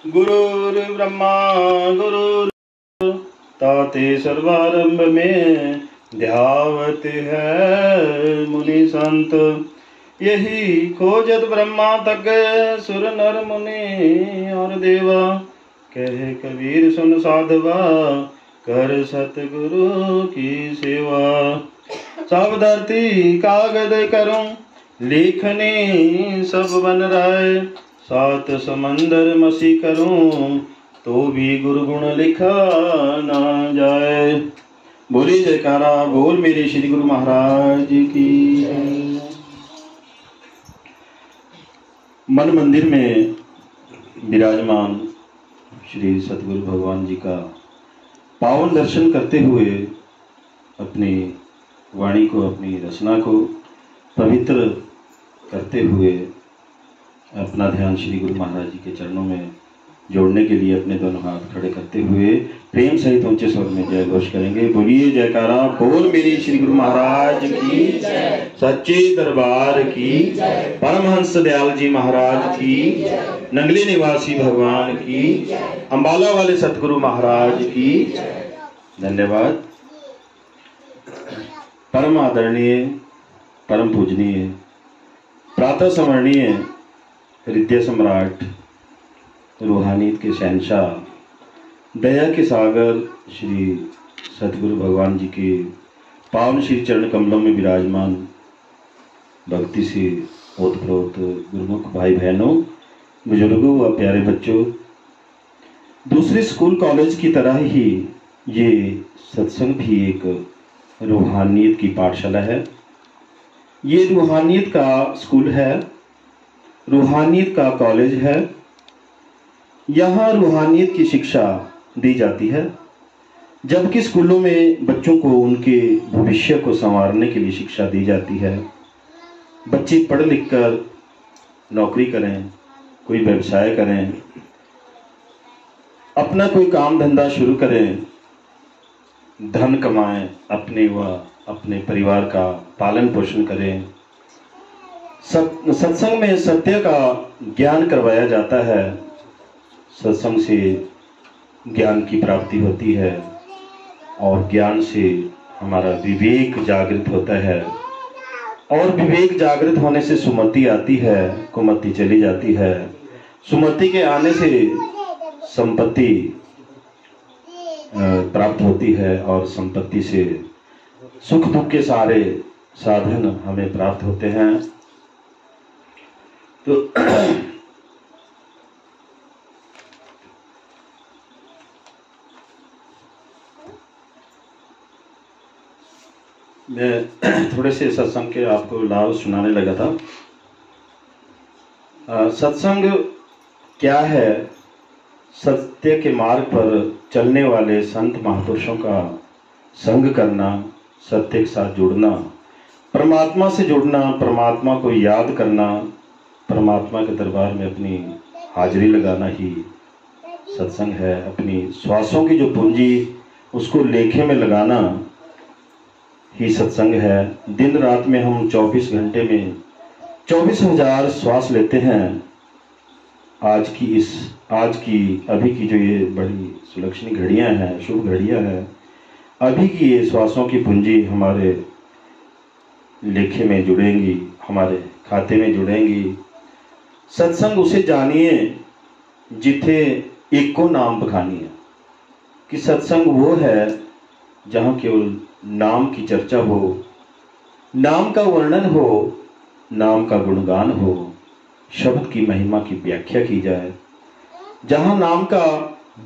गुरुर्ब्रह्मा गुरुर् ताते सर्वारंभ में ध्यावत है मुनि संत। यही खोजत ब्रह्मा तक सुर नर मुनि और देवा। कहे कबीर सुन साधवा कर सतगुरु की सेवा। सब धरती कागज करूं लिखने सब बन राय। सात समंदर मसी करूं तो भी गुरु गुण लिखा ना जाए। बोले जयकारा बोल मेरे श्री गुरु महाराज की। मन मंदिर में विराजमान श्री सतगुरु भगवान जी का पावन दर्शन करते हुए अपनी वाणी को, अपनी रचना को पवित्र करते हुए अपना ध्यान श्री गुरु महाराज जी के चरणों में जोड़ने के लिए अपने दोनों हाथ खड़े करते हुए प्रेम सहित ऊंचे स्वर में जय घोष करेंगे। बोलिए जयकारा बोल मेरे श्री गुरु महाराज की, सच्चे दरबार की, परमहंस दयाल जी महाराज की, नंगले निवासी भगवान की, अंबाला वाले सतगुरु महाराज की। धन्यवाद। परम आदरणीय, परम पूजनीय, प्रातः स्मरणीय, हृदय सम्राट, रूहानियत के शहंशाह, दया के सागर श्री सतगुरु भगवान जी के पावन श्री चरण कमलों में विराजमान भक्ति से ओतप्रोत गुरुमुख भाई बहनों, बुजुर्गों व प्यारे बच्चों, दूसरे स्कूल कॉलेज की तरह ही ये सत्संग भी एक रूहानियत की पाठशाला है। ये रूहानियत का स्कूल है, रूहानियत का कॉलेज है। यहाँ रूहानियत की शिक्षा दी जाती है, जबकि स्कूलों में बच्चों को उनके भविष्य को संवारने के लिए शिक्षा दी जाती है। बच्चे पढ़ लिख कर नौकरी करें, कोई व्यवसाय करें, अपना कोई काम धंधा शुरू करें, धन कमाएं, अपने व अपने परिवार का पालन पोषण करें। सत्संग में सत्य का ज्ञान करवाया जाता है। सत्संग से ज्ञान की प्राप्ति होती है और ज्ञान से हमारा विवेक जागृत होता है, और विवेक जागृत होने से सुमति आती है, कुमति चली जाती है। सुमति के आने से संपत्ति प्राप्त होती है और संपत्ति से सुख दुख के सारे साधन हमें प्राप्त होते हैं। तो मैं थोड़े से सत्संग के आपको लाभ सुनाने लगा था। सत्संग क्या है? सत्य के मार्ग पर चलने वाले संत महापुरुषों का संग करना, सत्य के साथ जुड़ना, परमात्मा से जुड़ना, परमात्मा को याद करना, परमात्मा के दरबार में अपनी हाजिरी लगाना ही सत्संग है। अपनी श्वासों की जो पूंजी उसको लेखे में लगाना ही सत्संग है। दिन रात में हम 24 घंटे में 24,000 श्वास लेते हैं। आज की अभी की जो ये बड़ी सुलक्षणी घड़ियां हैं, शुभ घड़ियां हैं, अभी की ये श्वासों की पूंजी हमारे लेखे में जुड़ेंगी, हमारे खाते में जुड़ेंगी। सत्संग उसे जानिए जिथे एको नाम बखानिए, कि सत्संग वो है जहाँ केवल नाम की चर्चा हो, नाम का वर्णन हो, नाम का गुणगान हो, शब्द की महिमा की व्याख्या की जाए, जहाँ नाम का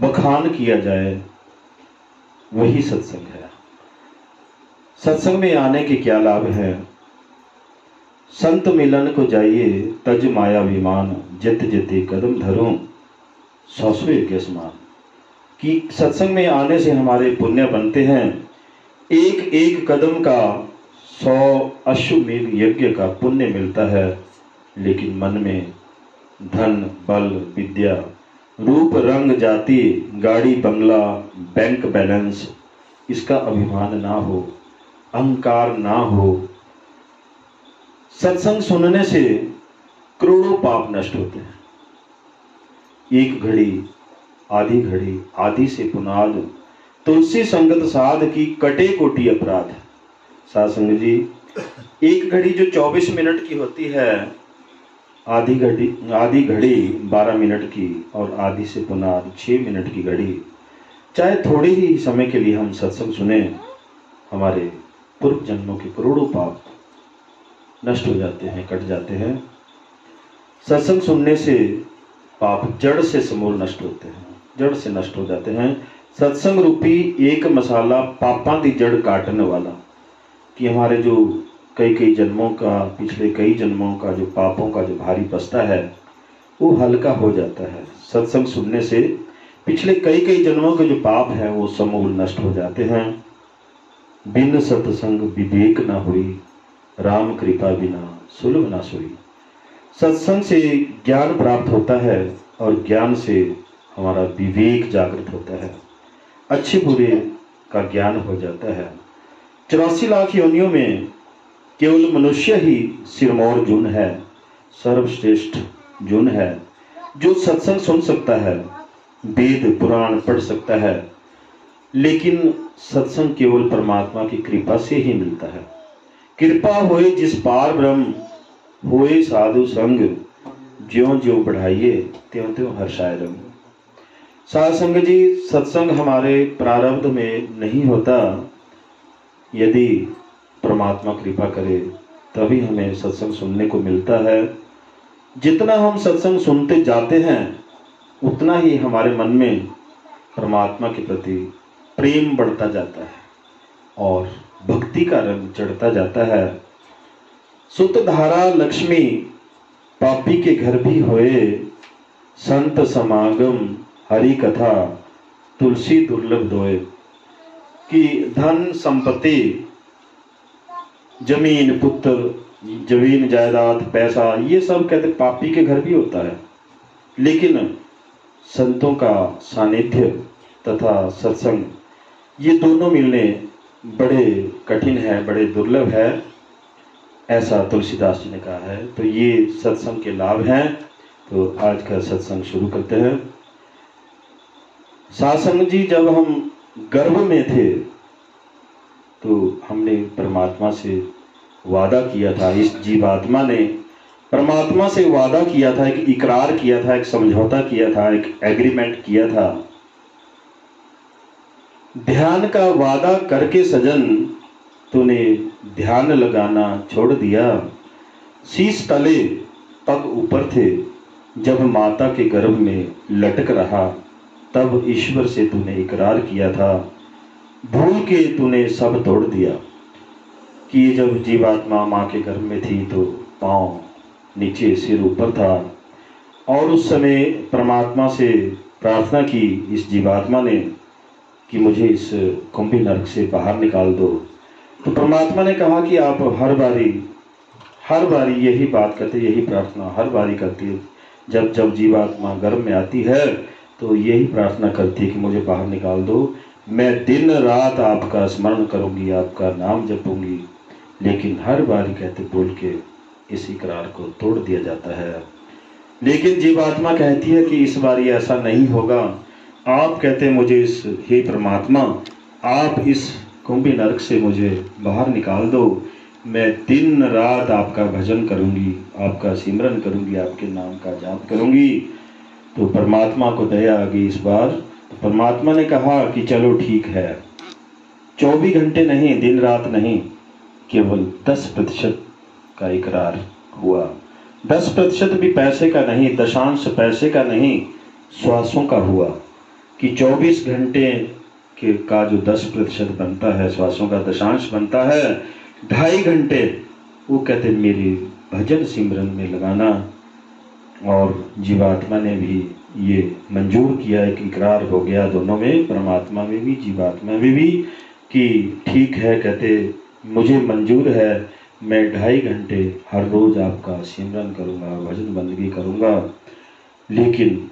बखान किया जाए, वही सत्संग है। सत्संग में आने के क्या लाभ है? संत मिलन को जाइए तज माया विमान, जित जिते कदम धरूं 100 यज्ञ समान। कि सत्संग में आने से हमारे पुण्य बनते हैं। एक एक कदम का 100 अश्वमेध यज्ञ का पुण्य मिलता है। लेकिन मन में धन, बल, विद्या, रूप, रंग, जाति, गाड़ी, बंगला, बैंक बैलेंस, इसका अभिमान ना हो, अहंकार ना हो। सत्संग सुनने से करोड़ों पाप नष्ट होते हैं। एक घड़ी आधी घड़ी आदि से पुनाद, तुलसी संगत साध की कटे कोटि अपराध। साध संगत जी, एक घड़ी जो 24 मिनट की होती है, आधी घड़ी 12 मिनट की, और आधी से पुनाद 6 मिनट की घड़ी, चाहे थोड़े ही समय के लिए हम सत्संग सुने, हमारे पूर्व जन्मों के करोड़ों पाप नष्ट हो जाते हैं, कट जाते हैं। सत्संग सुनने से पाप जड़ से समूल नष्ट होते हैं, जड़ से नष्ट हो जाते हैं। सत्संग रूपी एक मसाला पापां दी जड़ काटने वाला, कि हमारे जो कई जन्मों का, पिछले कई जन्मों का जो पापों का जो भारी पस्ता है वो हल्का हो जाता है। सत्संग सुनने से पिछले कई जन्मों के जो पाप हैं वो समूल नष्ट हो जाते हैं। बिन सत्संग विवेक न हुई, राम कृपा बिना सुलभ न सोई। सत्संग से ज्ञान प्राप्त होता है और ज्ञान से हमारा विवेक जागृत होता है, अच्छे बुरे का ज्ञान हो जाता है। 84 लाख योनियों में केवल मनुष्य ही सिरमौर जून है, सर्वश्रेष्ठ जून है, जो सत्संग सुन सकता है, वेद पुराण पढ़ सकता है। लेकिन सत्संग केवल परमात्मा की कृपा से ही मिलता है। कृपा होए जिस पार ब्रह्म, होए साधु संग, ज्यों ज्यों बढ़ाइए त्यों त्यों हर्षाय रंग। साध संगत जी, सत्संग हमारे प्रारब्ध में नहीं होता। यदि परमात्मा कृपा करे तभी हमें सत्संग सुनने को मिलता है। जितना हम सत्संग सुनते जाते हैं उतना ही हमारे मन में परमात्मा के प्रति प्रेम बढ़ता जाता है और भक्ति का रंग चढ़ता जाता है। सुत धारा लक्ष्मी पापी के घर भी होए, संत समागम हरि कथा तुलसी दुर्लभ दोए। कि धन संपत्ति, जमीन पुत्र, जमीन जायदाद, पैसा, ये सब कहते पापी के घर भी होता है। लेकिन संतों का सानिध्य तथा सत्संग, ये दोनों मिलने बड़े कठिन है, बड़े दुर्लभ है, ऐसा तुलसीदास जी ने कहा है। तो ये सत्संग के लाभ हैं। तो आज का सत्संग शुरू करते हैं। साध संगत जी, जब हम गर्भ में थे तो हमने परमात्मा से वादा किया था, इस जीवात्मा ने परमात्मा से वादा किया था, एक इकरार किया था, एक समझौता किया था, एक एग्रीमेंट किया था। ध्यान का वादा करके सजन तूने ध्यान लगाना छोड़ दिया। शीश तले पग ऊपर थे, जब माता के गर्भ में लटक रहा, तब ईश्वर से तूने इकरार किया था। भूल के तूने सब तोड़ दिया। कि जब जीवात्मा माँ के गर्भ में थी तो पाँव नीचे सिर ऊपर था, और उस समय परमात्मा से प्रार्थना की इस जीवात्मा ने कि मुझे इस कुंभी नरक से बाहर निकाल दो। तो परमात्मा ने कहा कि आप हर बारी यही बात करते, यही प्रार्थना हर बारी करती है। जब जीवात्मा गर्भ में आती है तो यही प्रार्थना करती है कि मुझे बाहर निकाल दो। मैं दिन रात आपका स्मरण करूंगी, आपका नाम जपूंगी। लेकिन हर बारी कहते बोल के इस इकरार को तोड़ दिया जाता है। लेकिन जीवात्मा कहती है कि इस बार ऐसा नहीं होगा। आप कहते मुझे इस, हे परमात्मा, आप इस कुंभी नरक से मुझे बाहर निकाल दो। मैं दिन रात आपका भजन करूंगी, आपका सिमरन करूंगी, आपके नाम का जाप करूंगी। तो परमात्मा को दया आ गई इस बार। तो परमात्मा ने कहा कि चलो ठीक है, 24 घंटे नहीं, दिन रात नहीं, केवल 10% का इकरार हुआ। 10% भी पैसे का नहीं, दशांश पैसे का नहीं, श्वासों का हुआ। कि 24 घंटे के का जो 10% बनता है, श्वासों का दशांश बनता है, 2.5 घंटे वो कहते मेरे भजन सिमरन में लगाना। और जीवात्मा ने भी ये मंजूर किया, एक इकरार हो गया दोनों में, परमात्मा में भी जीवात्मा में भी, कि ठीक है, कहते मुझे मंजूर है, मैं 2.5 घंटे हर रोज आपका सिमरन करूँगा, भजन बंदगी करूँगा। लेकिन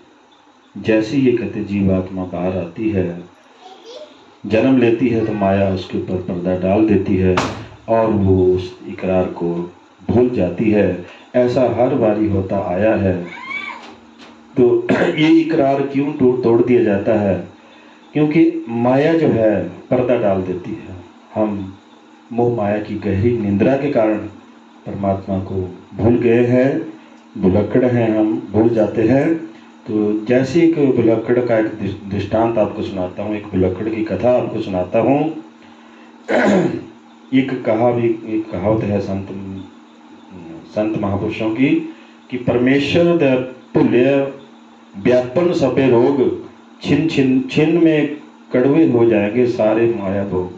जैसे ये कहते जीवात्मा बाहर आती है, जन्म लेती है, तो माया उसके ऊपर पर्दा डाल देती है और वो उस इकरार को भूल जाती है। ऐसा हर बारी होता आया है। तो ये इकरार क्यों तोड़ दिया जाता है? क्योंकि माया जो है पर्दा डाल देती है। हम मोह माया की गहरी निंद्रा के कारण परमात्मा को भूल गए हैं, भुलक्कड़ हैं, हम भूल जाते हैं। तो जैसे एक भुलक्कड़ का एक दृष्टांत आपको सुनाता हूँ, एक भुलक्कड़ की कथा आपको सुनाता हूँ। एक कहावत है संत महापुरुषों की कि परमेश्वर द भुल्य व्यापन सबे रोग, छिन छिन छिन में कड़वे हो जाएंगे सारे माया भोग।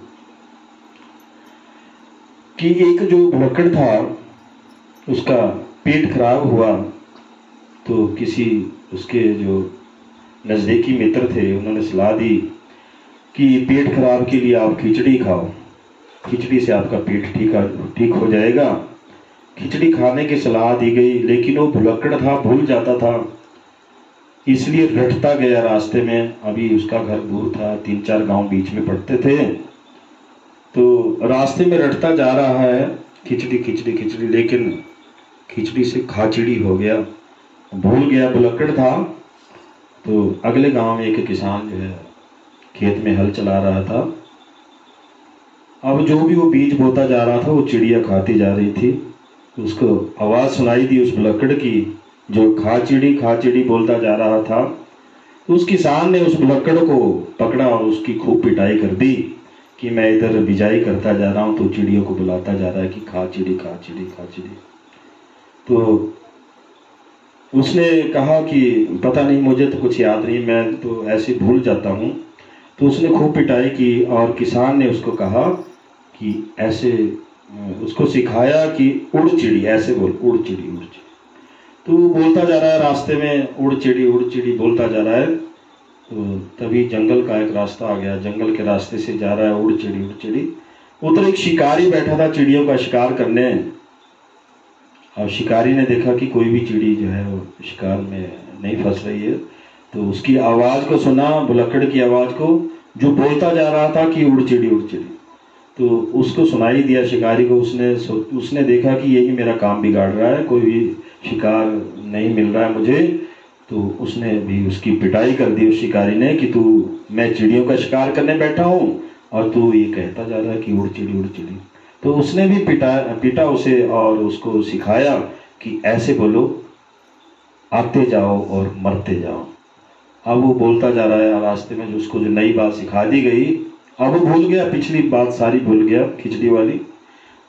कि एक जो भुलक्कड़ था उसका पेट खराब हुआ, तो किसी उसके जो नज़दीकी मित्र थे उन्होंने सलाह दी कि पेट खराब के लिए आप खिचड़ी खाओ, खिचड़ी से आपका पेट ठीक हो जाएगा। खिचड़ी खाने की सलाह दी गई, लेकिन वो भुलक्कड़ था, भूल जाता था, इसलिए रटता गया रास्ते में। अभी उसका घर दूर था, 3-4 गांव बीच में पड़ते थे। तो रास्ते में रटता जा रहा है, खिचड़ी खिचड़ी खिचड़ी, लेकिन खिचड़ी से खाचिड़ी हो गया, भूल गया, भुलक्कड़ था। तो अगले गांव में एक किसान जो है खेत में हल चला रहा था। अब जो भी वो बीज बोता जा रहा था वो चिड़िया खाती जा रही थी। उसको आवाज़ सुनाई दी उस भुलक्कड़ की, जो खाचिड़ी बोलता जा रहा था। तो उस किसान ने उस भुलक्कड़ को पकड़ा और उसकी खूब पिटाई कर दी कि मैं इधर बिजाई करता जा रहा हूँ तो चिड़ियों को बुलाता जा रहा है कि खाचिड़ी खाचिड़ी खाचिड़ी। तो उसने कहा कि पता नहीं, मुझे तो कुछ याद नहीं, मैं तो ऐसे भूल जाता हूँ। तो उसने खूब पिटाई की और किसान ने उसको कहा कि ऐसे, उसको सिखाया कि उड़ चिड़ी, ऐसे बोल, उड़ चिड़ी उड़ चिड़ी। तो वो बोलता जा रहा है रास्ते में, उड़ चिड़ी बोलता जा रहा है। तो तभी जंगल का एक रास्ता आ गया, जंगल के रास्ते से जा रहा है उड़ चिड़ी। उधर एक शिकारी बैठा था चिड़ियों का शिकार करने। अब शिकारी ने देखा कि कोई भी चिड़ी जो है वो शिकार में नहीं फंस रही है, तो उसकी आवाज़ को सुना, भुलक्कड़ की आवाज़ को, जो बोलता जा रहा था कि उड़ चिड़ी। तो उसको सुनाई दिया शिकारी को। उसने देखा कि यही मेरा काम बिगाड़ रहा है, कोई भी शिकार नहीं मिल रहा है मुझे। तो उसने भी उसकी पिटाई कर दी उस शिकारी ने कि मैं चिड़ियों का शिकार करने बैठा हूँ और तू ये कहता जा रहा है कि उड़ चिड़ी। तो उसने भी पिटा उसे और उसको सिखाया कि ऐसे बोलो, आते जाओ और मरते जाओ। अब वो बोलता जा रहा है रास्ते में, जो उसको जो नई बात सिखा दी गई, अब वो भूल गया, पिछली बात सारी भूल गया, खिचड़ी वाली।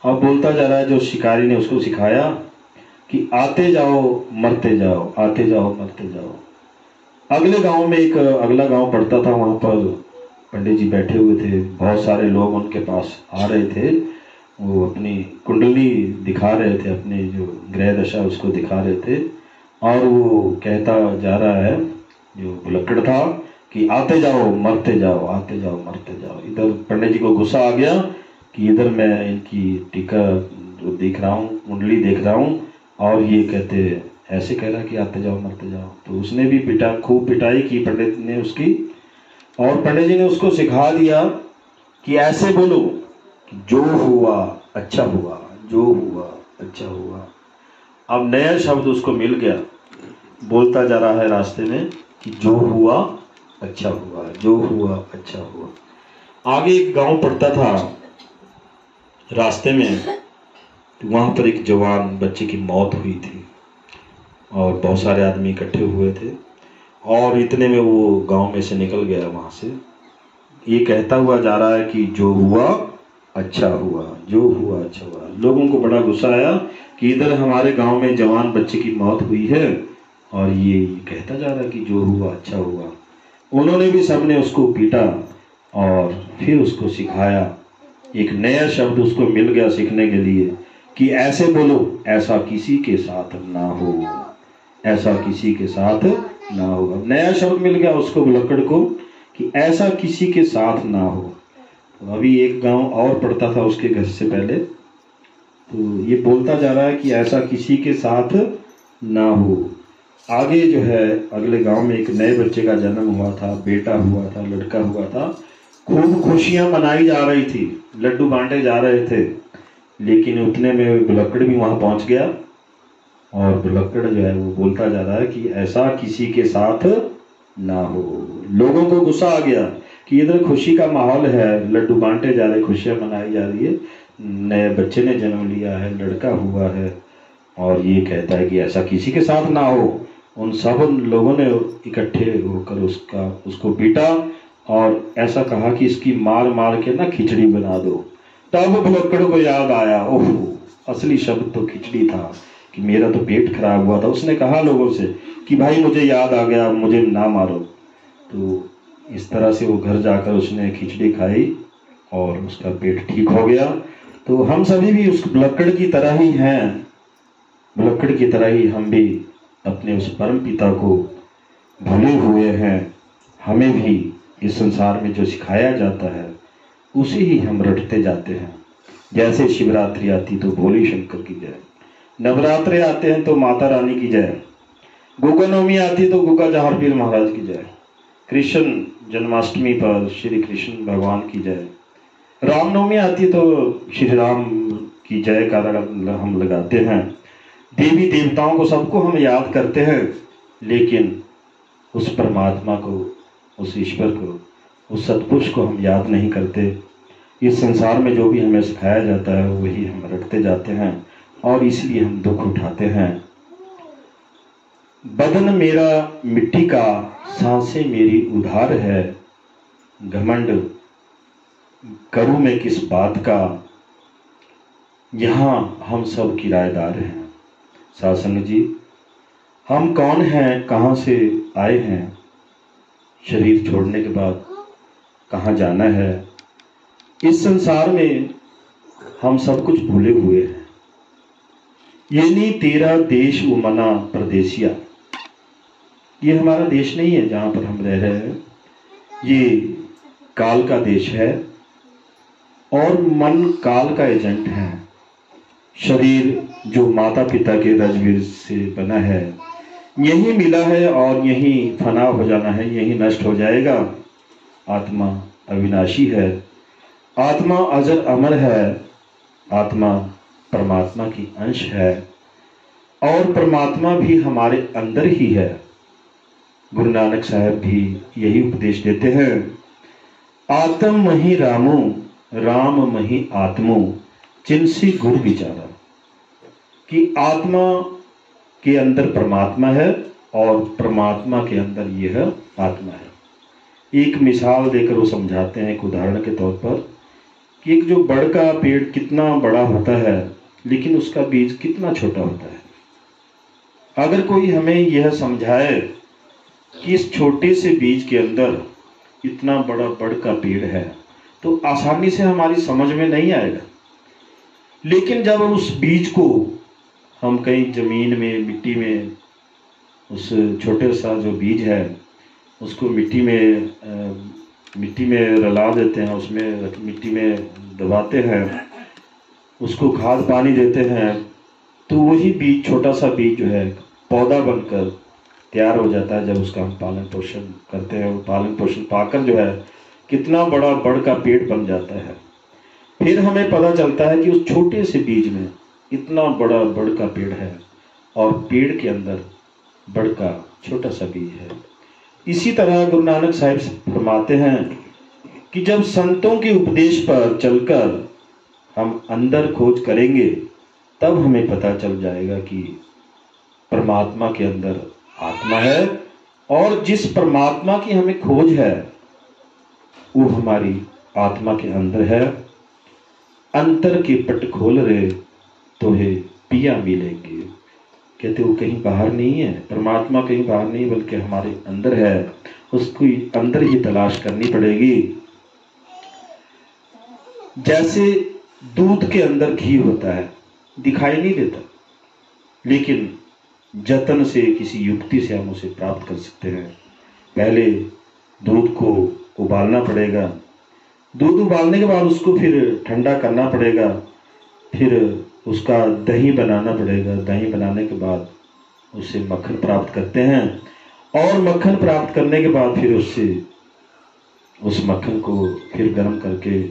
अब बोलता जा रहा है जो शिकारी ने उसको सिखाया कि आते जाओ मरते जाओ, आते जाओ मरते जाओ। अगले गांव में एक अगला गांव पड़ता था, वहाँ पर पंडित जी बैठे हुए थे, बहुत सारे लोग उनके पास आ रहे थे। वो अपनी कुंडली दिखा रहे थे, अपनी जो ग्रह दशा उसको दिखा रहे थे। और वो कहता जा रहा है जो भुलक्कड़ था कि आते जाओ मरते जाओ, आते जाओ मरते जाओ। इधर पंडित जी को गुस्सा आ गया कि इधर मैं इनकी टीका जो देख रहा हूँ, कुंडली देख रहा हूँ, और ये कहते ऐसे कह रहा कि आते जाओ मरते जाओ। तो उसने भी खूब पिटाई की पंडित ने उसकी, और पंडित जी ने उसको सिखा दिया कि ऐसे बोलो कि जो हुआ अच्छा हुआ, जो हुआ अच्छा हुआ। अब नया शब्द उसको मिल गया, बोलता जा रहा है रास्ते में कि जो हुआ अच्छा हुआ, जो हुआ अच्छा हुआ। आगे एक गांव पड़ता था रास्ते में, तो वहाँ पर एक जवान बच्चे की मौत हुई थी और बहुत सारे आदमी इकट्ठे हुए थे। और इतने में वो गांव में से निकल गया वहाँ से, ये कहता हुआ जा रहा है कि जो हुआ अच्छा हुआ, जो हुआ अच्छा हुआ। लोगों को बड़ा गुस्सा आया कि इधर हमारे गांव में जवान बच्चे की मौत हुई है और ये कहता जा रहा है कि जो हुआ अच्छा हुआ। उन्होंने भी सबने उसको पीटा और फिर उसको सिखाया, एक नया शब्द उसको मिल गया सीखने के लिए कि ऐसे बोलो, ऐसा किसी के साथ ना हो, ऐसा किसी के साथ ना हो। नया शब्द मिल गया उसको भुलक्कड़ को कि ऐसा किसी के साथ ना हो। तो अभी एक गांव और पड़ता था उसके घर से पहले, तो ये बोलता जा रहा है कि ऐसा किसी के साथ ना हो। आगे जो है अगले गांव में एक नए बच्चे का जन्म हुआ था, बेटा हुआ था, लड़का हुआ था। खूब खुशियां मनाई जा रही थी, लड्डू बांटे जा रहे थे। लेकिन उतने में भुलक्कड़ भी वहां पहुंच गया और भुलक्कड़ जो है वो बोलता जा रहा है कि ऐसा किसी के साथ ना हो। लोगों को गुस्सा आ गया कि इधर खुशी का माहौल है, लड्डू बांटे जा रहे, खुशियां मनाई जा रही है, नए बच्चे ने जन्म लिया है, लड़का हुआ है, और ये कहता है कि ऐसा किसी के साथ ना हो। उन सब लोगों ने इकट्ठे होकर उसको पीटा और ऐसा कहा कि इसकी मार मार के ना खिचड़ी बना दो। तब भुलक्कड़ को याद आया, ओह असली शब्द तो खिचड़ी था, कि मेरा तो पेट खराब हुआ था। उसने कहा लोगों से कि भाई मुझे याद आ गया, मुझे ना मारो। तो इस तरह से वो घर जाकर उसने खिचड़ी खाई और उसका पेट ठीक हो गया। तो हम सभी भी उस भुलक्कड़ की तरह ही हैं, भुलक्कड़ की तरह ही हम भी अपने उस परम पिता को भूले हुए हैं। हमें भी इस संसार में जो सिखाया जाता है उसे ही हम रटते जाते हैं। जैसे शिवरात्रि आती तो भोले शंकर की जय, नवरात्रे आते हैं तो माता रानी की जय, गुगा नवमी आती तो गुगा जहार पीर महाराज की जय, कृष्ण जन्माष्टमी पर श्री कृष्ण भगवान की जय, रामनवमी आती तो श्री राम की जय का हम लगाते हैं। देवी देवताओं को सबको हम याद करते हैं, लेकिन उस परमात्मा को, उस ईश्वर को, उस सतपुरुष को हम याद नहीं करते। इस संसार में जो भी हमें सिखाया जाता है वही हम रटते जाते हैं और इसलिए हम दुख उठाते हैं। बदन मेरा मिट्टी का, सांसें मेरी उधार है, घमंड करूं मैं किस बात का, यहाँ हम सब किराएदार हैं। सासंग जी, हम कौन हैं, कहाँ से आए हैं, शरीर छोड़ने के बाद कहाँ जाना है। इस संसार में हम सब कुछ भूले हुए हैं। ये नहीं तेरा देश वो मना परदेसिया, ये हमारा देश नहीं है जहाँ पर हम रह रहे हैं, ये काल का देश है और मन काल का एजेंट है। शरीर जो माता पिता के रजबीर से बना है यही मिला है और यही फना हो जाना है, यही नष्ट हो जाएगा। आत्मा अविनाशी है, आत्मा अजर अमर है, आत्मा परमात्मा की अंश है और परमात्मा भी हमारे अंदर ही है। गुरु नानक साहब भी यही उपदेश देते हैं, आत्म मही रामो, राम मही आत्मो, चिंसी गुरु विचारा, कि आत्मा के अंदर परमात्मा है और परमात्मा के अंदर यह आत्मा है। एक मिसाल देकर वो समझाते हैं, एक उदाहरण के तौर पर, कि एक जो बड़ का पेड़ कितना बड़ा होता है लेकिन उसका बीज कितना छोटा होता है। अगर कोई हमें यह समझाए कि इस छोटे से बीज के अंदर इतना बड़ा बड़ का पेड़ है तो आसानी से हमारी समझ में नहीं आएगा। लेकिन जब उस बीज को हम कहीं जमीन में, मिट्टी में, उस छोटे सा जो बीज है उसको मिट्टी में रला देते हैं, उसमें मिट्टी में दबाते हैं, उसको खाद पानी देते हैं, तो वही बीज, छोटा सा बीज जो है पौधा बनकर तैयार हो जाता है। जब उसका हम पालन पोषण करते हैं, वो पालन पोषण पाकर जो है कितना बड़ा बड़ का पेड़ बन जाता है। फिर हमें पता चलता है कि उस छोटे से बीज में इतना बड़ा बड़ का पेड़ है और पेड़ के अंदर बड़ का छोटा सा बीज है। इसी तरह गुरु नानक साहिब फरमाते हैं कि जब संतों के उपदेश पर चलकर हम अंदर खोज करेंगे तब हमें पता चल जाएगा कि परमात्मा के अंदर आत्मा है और जिस परमात्मा की हमें खोज है वो हमारी आत्मा के अंदर है। अंतर के पट खोल रहे तो है पिया मिलेंगे, कहते वो कहीं बाहर नहीं है, परमात्मा कहीं बाहर नहीं बल्कि हमारे अंदर है, उसको अंदर ही तलाश करनी पड़ेगी। जैसे दूध के अंदर घी होता है, दिखाई नहीं देता, लेकिन जतन से, किसी युक्ति से हम उसे प्राप्त कर सकते हैं। पहले दूध को उबालना पड़ेगा, दूध उबालने के बाद उसको फिर ठंडा करना पड़ेगा, फिर उसका दही बनाना पड़ेगा, दही बनाने के बाद उससे मक्खन प्राप्त करते हैं और मक्खन प्राप्त करने के बाद फिर उससे उस मक्खन को फिर गर्म करके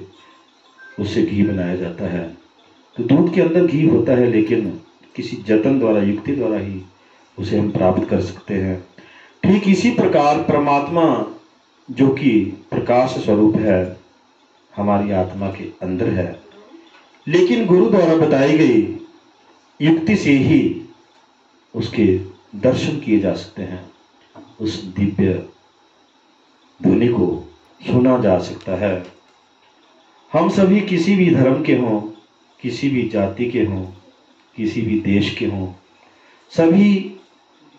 उससे घी बनाया जाता है। तो दूध के अंदर घी होता है लेकिन किसी जतन द्वारा, युक्ति द्वारा ही उसे हम प्राप्त कर सकते हैं। ठीक इसी प्रकार परमात्मा जो कि प्रकाश स्वरूप है हमारी आत्मा के अंदर है, लेकिन गुरु द्वारा बताई गई युक्ति से ही उसके दर्शन किए जा सकते हैं, उस दिव्य ध्वनि को सुना जा सकता है। हम सभी किसी भी धर्म के हों, किसी भी जाति के हों, किसी भी देश के हों, सभी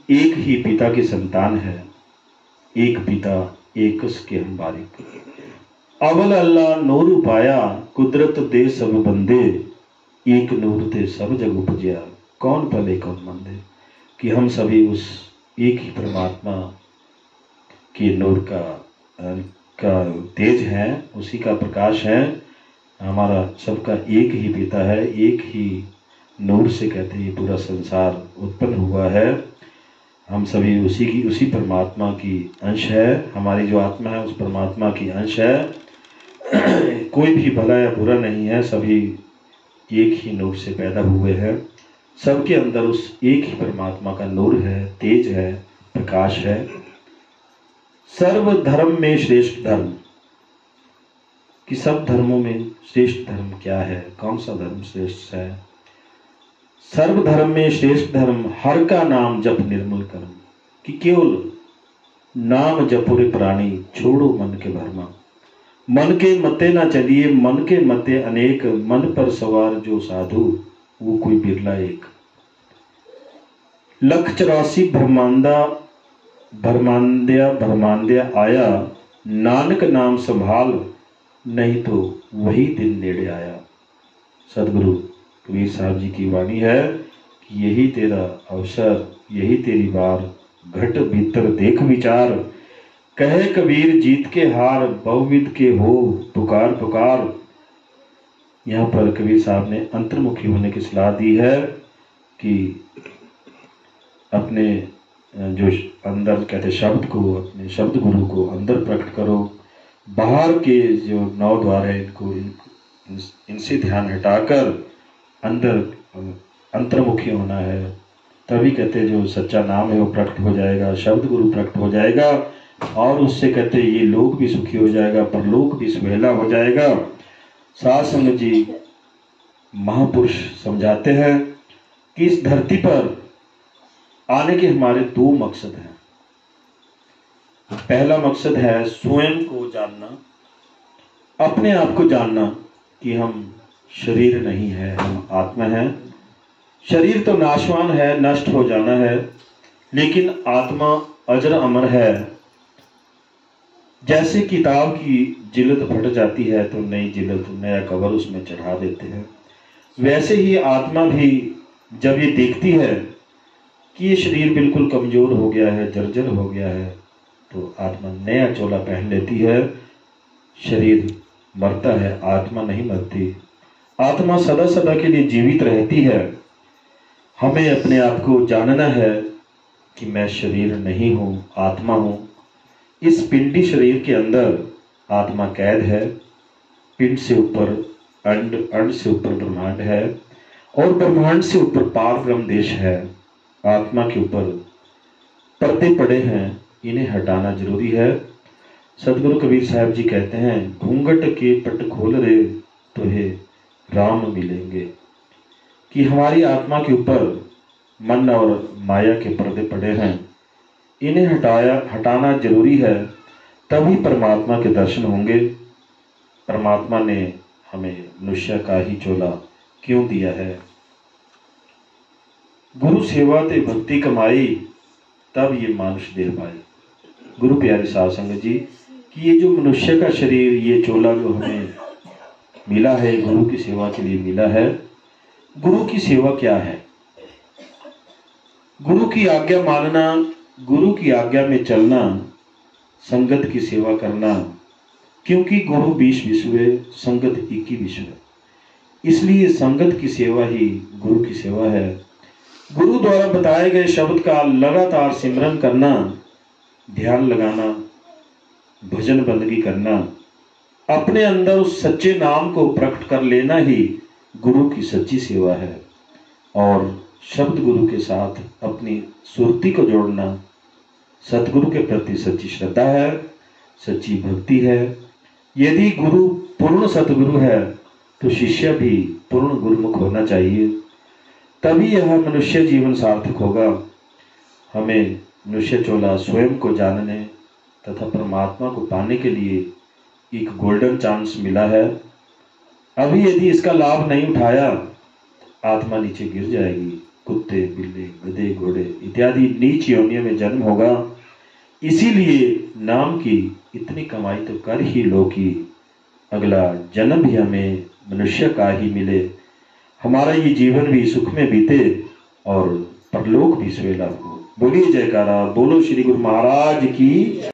एक ही पिता के संतान है। एक पिता एकस के हम बारिक, अवल अल्लाह नूर उपाया, कुदरत दे सब बंदे, एक नूर ते सब जग उपजया, कौन भले कौन मंदे। कि हम सभी उस एक ही परमात्मा के नूर का तेज है, उसी का प्रकाश है। हमारा सबका एक ही पिता है, एक ही नूर से कहते हैं पूरा संसार उत्पन्न हुआ है। हम सभी उसी परमात्मा की अंश है। हमारी जो आत्मा है उस परमात्मा की अंश है। कोई भी भला या बुरा नहीं है, सभी एक ही नूर से पैदा हुए हैं। सबके अंदर उस एक ही परमात्मा का नूर है, तेज है, प्रकाश है। सर्व धर्म में श्रेष्ठ धर्म, कि सब धर्मों में श्रेष्ठ धर्म क्या है, कौन सा धर्म श्रेष्ठ है। सर्व धर्म में श्रेष्ठ धर्म, हर का नाम जप निर्मल कर्म। कि केवल नाम जपुरे प्राणी, छोड़ो मन के भरमा। मन के मते ना चलिए, मन के मते अनेक, मन पर सवार जो साधु, वो कोई बिरला एक। 184 भरमांद्या आया, नानक नाम संभाल, नहीं तो वही दिन नेड़े आया। सदगुरु कबीर साहब जी की वाणी है कि यही तेरा अवसर, यही तेरी बार, घट भीतर देख विचार। कहे कबीर जीत के हार, बहुविध के हो पुकार पुकार। यहाँ पर कबीर साहब ने अंतर्मुखी होने की सलाह दी है कि अपने जो अंदर कहते शब्द को, अपने शब्द गुरु को अंदर प्रकट करो। बाहर के जो 9 द्वार है इनसे ध्यान हटाकर अंदर अंतर्मुखी होना है। तभी कहते जो सच्चा नाम है वो प्रकट हो जाएगा, शब्द गुरु प्रकट हो जाएगा, और उससे कहते ये लोक भी सुखी हो जाएगा, परलोक भी सुहेला हो जाएगा। साध संगत जी महापुरुष समझाते हैं कि इस धरती पर आने के हमारे 2 मकसद हैं। पहला मकसद है स्वयं को जानना, अपने आप को जानना कि हम शरीर नहीं है, हम आत्मा है। शरीर तो नाशवान है, नष्ट हो जाना है, लेकिन आत्मा अजर अमर है। जैसे किताब की जिल्द फट जाती है तो नई जिल्द, नया कवर उसमें चढ़ा देते हैं, वैसे ही आत्मा भी जब ये देखती है कि ये शरीर बिल्कुल कमजोर हो गया है, जर्जर हो गया है, तो आत्मा नया चोला पहन लेती है। शरीर मरता है, आत्मा नहीं मरती। आत्मा सदा सदा के लिए जीवित रहती है। हमें अपने आप को जानना है कि मैं शरीर नहीं हूँ, आत्मा हूँ। इस पिंडी शरीर के अंदर आत्मा कैद है। पिंड से ऊपर अंड, अंड से ऊपर ब्रह्मांड है, और ब्रह्मांड से ऊपर पार ब्रह्म देश है। आत्मा के ऊपर पर्दे पड़े हैं, इन्हें हटाना जरूरी है। सदगुरु कबीर साहब जी कहते हैं, घूंघट के पट खोल रे तुहे राम मिलेंगे। कि हमारी आत्मा के ऊपर मन और माया के पर्दे पड़े हैं, इन्हें हटाना जरूरी है, तभी परमात्मा के दर्शन होंगे। परमात्मा ने हमें मनुष्य का ही चोला क्यों दिया है? गुरु सेवा ते भक्ति कमाई, तब ये मानुष देह पाई। गुरु प्यारे साध संगत जी कि ये जो मनुष्य का शरीर, ये चोला जो हमें मिला है, गुरु की सेवा के लिए मिला है। गुरु की सेवा क्या है? गुरु की आज्ञा मानना, गुरु की आज्ञा में चलना, संगत की सेवा करना। क्योंकि गुरु 20 विश्व है, संगत 21 विश्व है, इसलिए संगत की सेवा ही गुरु की सेवा है। गुरु द्वारा बताए गए शब्द का लगातार सिमरन करना, ध्यान लगाना, भजन बंदगी करना, अपने अंदर उस सच्चे नाम को प्रकट कर लेना ही गुरु की सच्ची सेवा है। और शब्द गुरु के साथ अपनी सुरती को जोड़ना सतगुरु के प्रति सच्ची श्रद्धा है, सच्ची भक्ति है। यदि गुरु पूर्ण सतगुरु है तो शिष्य भी पूर्ण गुरुमुख होना चाहिए, तभी यह मनुष्य जीवन सार्थक होगा। हमें मनुष्य चोला स्वयं को जानने तथा परमात्मा को पाने के लिए एक गोल्डन चांस मिला है। अभी यदि इसका लाभ नहीं उठाया, आत्मा नीचे गिर जाएगी। कुत्ते, बिल्ली, गधे, घोड़े इत्यादि नीच योनियों में जन्म होगा। इसीलिए नाम की इतनी कमाई तो कर ही लो कि अगला जन्म भी हमें मनुष्य का ही मिले, हमारा ये जीवन भी सुख में बीते और परलोक भी सुहेला हो। बोलिए जयकारा, बोलो श्री गुरु महाराज की।